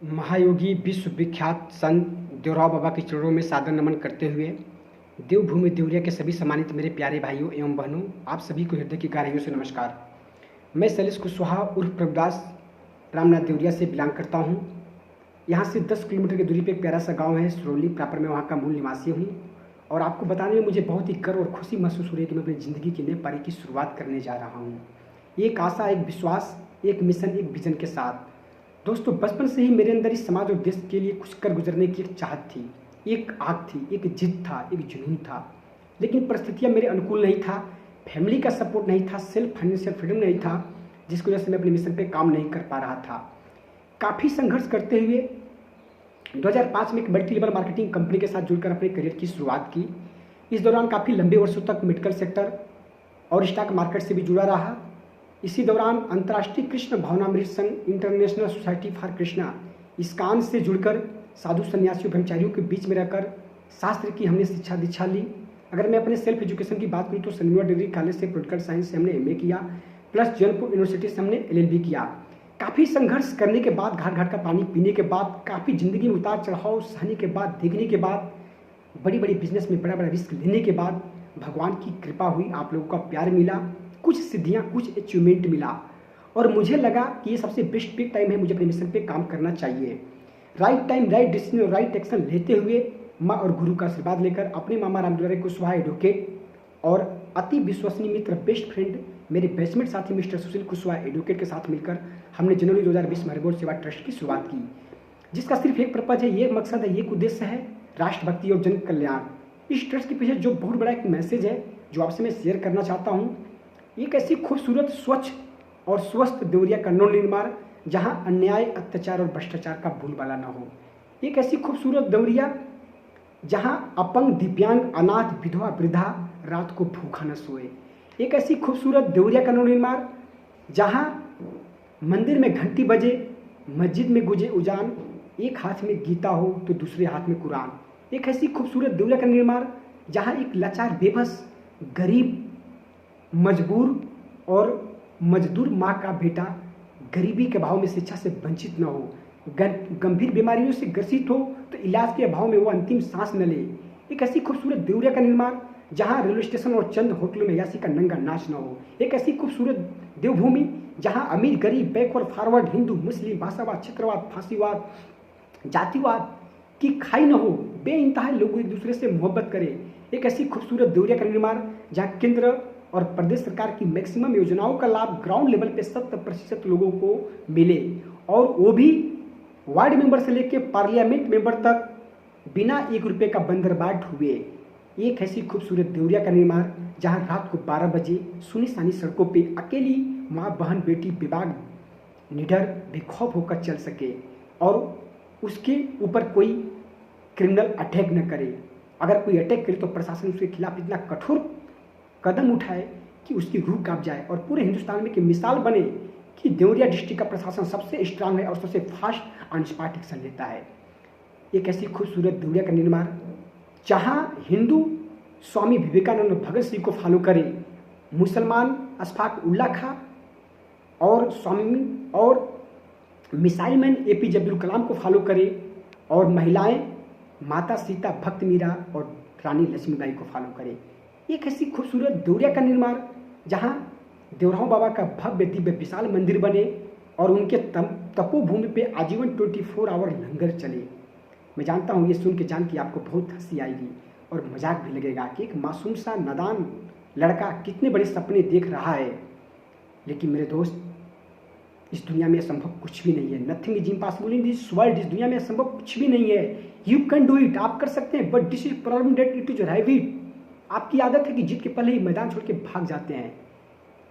महायोगी विश्व विख्यात संत देवराव बाबा के चरणों में सादर नमन करते हुए देवभूमि देवरिया के सभी सम्मानित मेरे प्यारे भाइयों एवं बहनों, आप सभी को हृदय की गहराइयों से नमस्कार। मैं शैलेश कुशवाहा उर्फ प्रभुदास रामनाथ देवरिया से बिलोंग करता हूँ। यहाँ से 10 किलोमीटर की दूरी पे एक प्यारा सा गांव है सुरौली प्रॉपर। मैं वहाँ का मूल निवासी हूँ और आपको बताने में मुझे बहुत ही गर्व और खुशी महसूस हो रही है कि मैं अपनी ज़िंदगी की नई पारी की शुरुआत करने जा रहा हूँ। एक आशा, एक विश्वास, एक मिशन, एक विजन के साथ। दोस्तों, बचपन से ही मेरे अंदर इस समाज और देश के लिए कुछ कर गुजरने की एक चाहत थी, एक आग थी, एक जिद था, एक जुनून था। लेकिन परिस्थितियाँ मेरे अनुकूल नहीं था, फैमिली का सपोर्ट नहीं था, सेल्फ फाइनेंशियल फ्रीडम नहीं था, जिसकी वजह से मैं अपने मिशन पे काम नहीं कर पा रहा था। काफ़ी संघर्ष करते हुए 2005 में एक मल्टी लेवल मार्केटिंग कंपनी के साथ जुड़कर अपने करियर की शुरुआत की। इस दौरान काफ़ी लंबे वर्षों तक मेडिकल सेक्टर और स्टॉक मार्केट से भी जुड़ा रहा। इसी दौरान अंतर्राष्ट्रीय कृष्ण भावनामृत संघ, international society for Krishna, ISKCON से जुड़कर साधु सन्यासियों ब्रह्मचारियों के बीच में रहकर शास्त्र की हमने शिक्षा दीक्षा ली। अगर मैं अपने सेल्फ एजुकेशन की बात करूँ तो सनयुवा डिग्री कॉलेज से पॉलिटिकल साइंस से हमने एमए किया, प्लस जौनपुर यूनिवर्सिटी से हमने एलएलबी किया। काफ़ी संघर्ष करने के बाद, घाट घाट का पानी पीने के बाद, काफ़ी ज़िंदगी में उतार चढ़ाव सहने के बाद, देखने के बाद, बड़ी बड़ी बिजनेस में बड़ा बड़ा रिस्क लेने के बाद भगवान की कृपा हुई, आप लोगों का प्यार मिला, कुछ सिद्धियाँ, कुछ अचीवमेंट मिला और मुझे लगा कि ये सबसे बेस्ट पिक टाइम है, मुझे अपने मिशन पे काम करना चाहिए। राइट टाइम, राइट डिसीजन और राइट एक्शन लेते हुए माँ और गुरु का आशीर्वाद लेकर अपने मामा रामदुलारे कुशवाहा एडवोकेट और अति विश्वसनीय मित्र, बेस्ट फ्रेंड, मेरे बैचमेट साथी मिस्टर सुशील कुशवाहा एडवोकेट के साथ मिलकर हमने जनवरी 2020 में हरिबोल सेवा ट्रस्ट की शुरुआत की, जिसका सिर्फ एक पर्पज है, एक मकसद है, एक उद्देश्य है, राष्ट्रभक्ति और जन कल्याण। इस ट्रस्ट के पीछे जो बहुत बड़ा एक मैसेज है जो आपसे मैं शेयर करना चाहता हूँ, एक ऐसी खूबसूरत, स्वच्छ और स्वस्थ देवरिया का नवनिर्माण जहाँ अन्याय, अत्याचार और भ्रष्टाचार का भूलबाला न हो। एक ऐसी खूबसूरत देवरिया जहाँ अपंग, दिव्यांग, अनाथ, विधवा, वृद्धा रात को भूखा न सोए। एक ऐसी खूबसूरत देवरिया का नवनिर्माण जहाँ मंदिर में घंटी बजे, मस्जिद में गुजे उजान, एक हाथ में गीता हो तो दूसरे हाथ में कुरान। एक ऐसी खूबसूरत देवरिया का निर्माण जहाँ एक लाचार, बेबस, गरीब, मजबूर और मजदूर माँ का बेटा गरीबी के अभाव में शिक्षा से वंचित न हो, गंभीर बीमारियों से ग्रसित हो तो इलाज के अभाव में वो अंतिम सांस न ले। एक ऐसी खूबसूरत देवरिया का निर्माण जहाँ रेलवे स्टेशन और चंद होटलों में यासी का नंगा नाच न हो। एक ऐसी खूबसूरत देवभूमि जहाँ अमीर, गरीब, बैकवर्ड, फॉरवर्ड, हिंदू, मुस्लिम, भाषावाद, क्षेत्रवाद, फांसीवाद, जातिवाद की खाई न हो, बेइंतहा लोग एक दूसरे से मोहब्बत करें। एक ऐसी खूबसूरत देवरिया का निर्माण जहाँ केंद्र और प्रदेश सरकार की मैक्सिमम योजनाओं का लाभ ग्राउंड लेवल पे 70% लोगों को मिले और वो भी वार्ड मेंबर से लेकर पार्लियामेंट मेंबर तक बिना 1 रुपये का बंदरबाट हुए। एक ऐसी खूबसूरत देवरिया का निर्माण जहां रात को 12 बजे सुनसान सड़कों पे अकेली माँ, बहन, बेटी बेबाक, निडर, बेखौफ होकर चल सके और उसके ऊपर कोई क्रिमिनल अटैक न करे। अगर कोई अटैक करे तो प्रशासन उसके खिलाफ इतना कठोर कदम उठाए कि उसकी रूह कांप जाए और पूरे हिंदुस्तान में एक मिसाल बने कि देवरिया डिस्ट्रिक्ट का प्रशासन सबसे स्ट्रांग है और सबसे फास्ट ऑन स्पॉट एक्शन लेता है। एक ऐसी खूबसूरत देवरिया का निर्माण जहां हिंदू स्वामी विवेकानंद और भगत सिंह को फॉलो करे, मुसलमान अशफाक उल्ला खां और स्वामी और missile man APJ Abdul Kalam को फॉलो करे और महिलाएं माता सीता, भक्त मीरा और रानी लक्ष्मीबाई को फॉलो करे। एक ऐसी खूबसूरत देवरिया का निर्माण जहां देवराव बाबा का भव्य दिव्य विशाल मंदिर बने और उनके तपोभूमि पे आजीवन 24 आवर लंगर चले। मैं जानता हूँ ये सुन के जान के आपको बहुत हंसी आएगी और मजाक भी लगेगा कि एक मासूम सा नादान लड़का कितने बड़े सपने देख रहा है। लेकिन मेरे दोस्त, इस दुनिया में असंभव कुछ भी नहीं है। Nothing is impossible in this world. इस दुनिया में असंभव कुछ भी नहीं है। यू कैन डू इट, आप कर सकते हैं, but this is problem that it is habit. आपकी आदत है कि जीत के पहले ही मैदान छोड़ के भाग जाते हैं।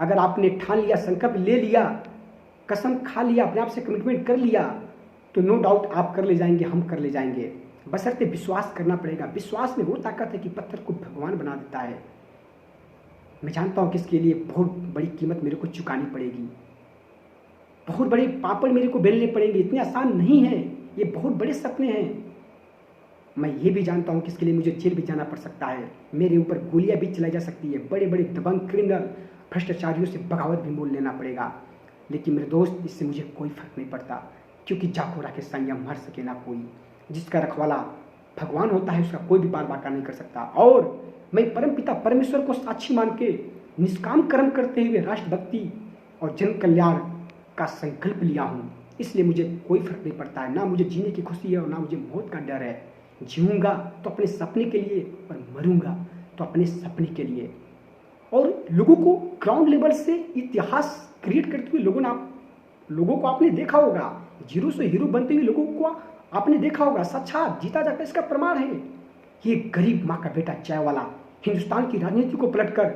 अगर आपने ठान लिया, संकल्प ले लिया, कसम खा लिया, अपने आप से कमिटमेंट कर लिया, तो नो डाउट आप कर ले जाएंगे, हम कर ले जाएंगे। बशर्ते विश्वास करना पड़ेगा। विश्वास में वो ताकत है कि पत्थर को भगवान बना देता है। मैं जानता हूँ कि इसके लिए बहुत बड़ी कीमत मेरे को चुकानी पड़ेगी, बहुत बड़े पापड़ मेरे को बेलने पड़ेंगे। इतने आसान नहीं है, ये बहुत बड़े सपने हैं। मैं ये भी जानता हूँ कि इसके लिए मुझे जेल भी जाना पड़ सकता है, मेरे ऊपर गोलियां भी चलाई जा सकती है, बड़े बड़े दबंग क्रिमिनल भ्रष्टाचारियों से बगावत भी मोल लेना पड़ेगा। लेकिन मेरे दोस्त, इससे मुझे कोई फर्क नहीं पड़ता। क्योंकि जाको राखे संयम मर सके ना कोई। जिसका रखवाला भगवान होता है उसका कोई भी पार बाका नहीं कर सकता। और मैं परमपिता परमेश्वर को साक्षी मान के निष्काम कर्म करते हुए राष्ट्रभक्ति और जन कल्याण का संकल्प लिया हूँ। इसलिए मुझे कोई फर्क नहीं पड़ता है, ना मुझे जीने की खुशी है और ना मुझे मौत का डर है। जीऊँगा तो अपने सपने के लिए और मरूंगा तो अपने सपने के लिए। और लोगों को ग्राउंड लेवल से इतिहास क्रिएट करते हुए लोगों को आपने देखा होगा, जीरो से हीरो बनते हुए लोगों को आपने देखा होगा, साक्षात जीता जाकर इसका प्रमाण है। ये गरीब माँ का बेटा चाय वाला हिंदुस्तान की राजनीति को पलटकर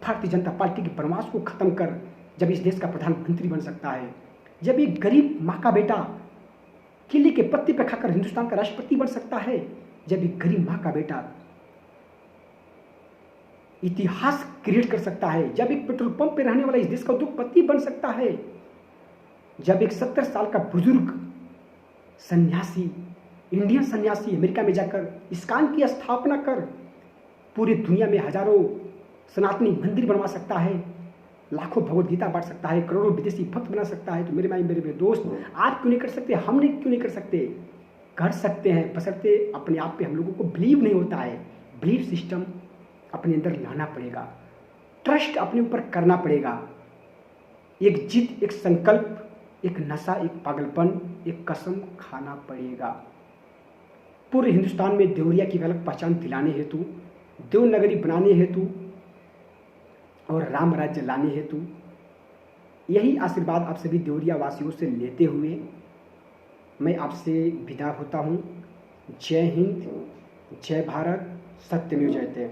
भारतीय जनता पार्टी के वनवास को खत्म कर जब इस देश का प्रधानमंत्री बन सकता है, जब एक गरीब माँ का बेटा केले के पत्ते पर खाकर हिंदुस्तान का राष्ट्रपति बन सकता है, जब एक गरीब माँ का बेटा इतिहास क्रिएट कर सकता है, जब एक पेट्रोल पंप पे रहने वाला इस देश का उद्योगपति बन सकता है, जब एक 70 साल का बुजुर्ग सन्यासी, इंडियन सन्यासी अमेरिका में जाकर इस्कॉन की स्थापना कर पूरी दुनिया में हजारों सनातनी मंदिर बनवा सकता है, लाखों भगवत गीता बांट सकता है, करोड़ों विदेशी भक्त बना सकता है, तो मेरे भाई मेरे दोस्त, आप क्यों नहीं कर सकते? हमने क्यों नहीं कर सकते? कर सकते हैं, बशर्ते अपने आप पे हम लोगों को बिलीव नहीं होता है। बिलीव सिस्टम अपने अंदर लाना पड़ेगा, ट्रस्ट अपने ऊपर करना पड़ेगा। एक जिद, एक संकल्प, एक नशा, एक पागलपन, एक कसम खाना पड़ेगा। पूरे हिंदुस्तान में देवरिया की अलग पहचान दिलाने हेतु, देवनगरी बनाने हेतु और राम राज्य लाने हेतु यही आशीर्वाद आप सभी देवरिया वासियों से लेते हुए मैं आपसे विदा होता हूँ। जय हिंद, जय भारत, सत्यमेव जयते।